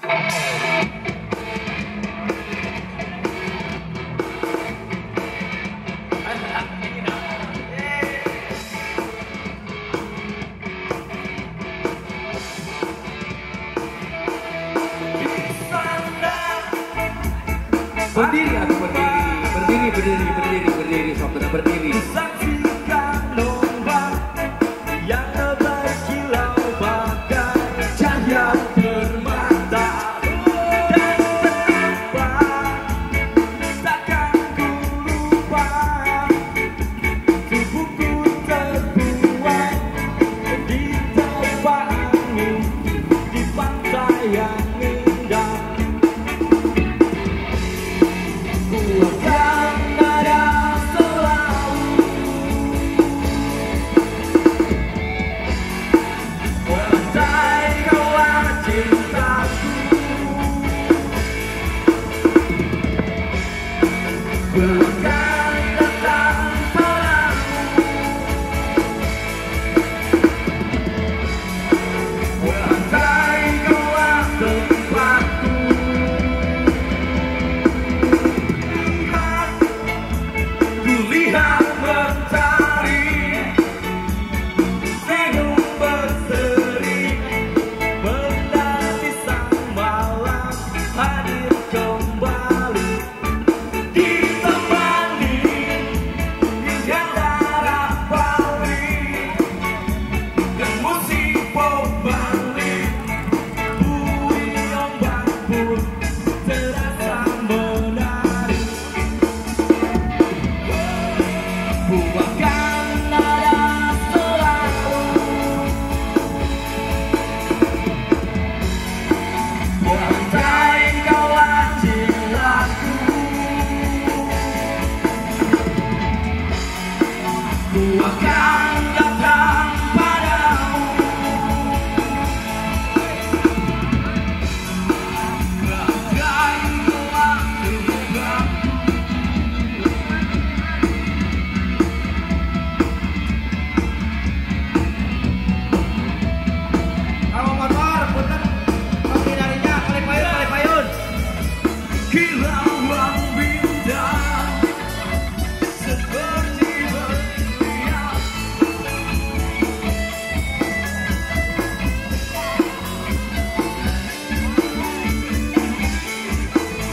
Berdiri aku berdiri, saudara berdiri. Saksikan ombak yang berkilau bagai cahaya permata, dan betapa takkan ku lupa tubuhku terbuai di tempatmu di pantai yang indah. Bukan datang padamu, andai kaulah tempatku. Lihat mentari, senyum berseri, menanti sang malam hadir kembali. Buahkan nada selalu, andai kaulah cintaku. Ku akan datang padamu, andai kaulah cintaku. Kilauan bintang seperti berlian,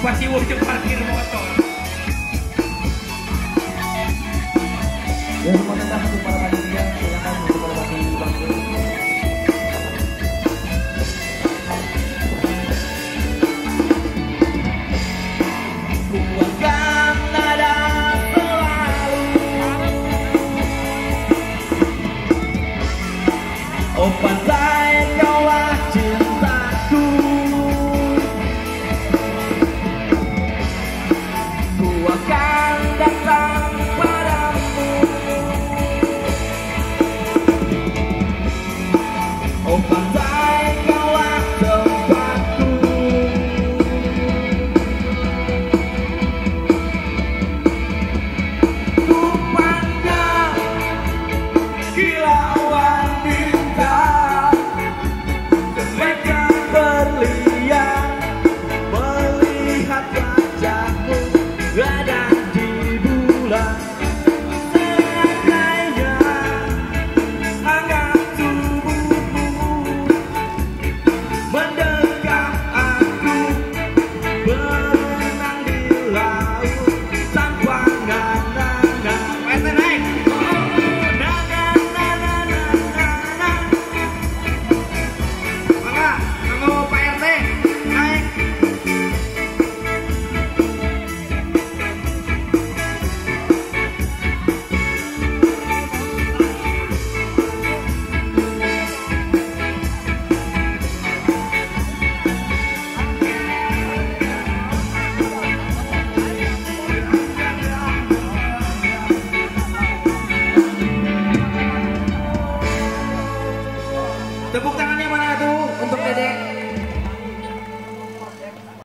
pasti wujud parkir motor. Ya, terima kasih para panitia.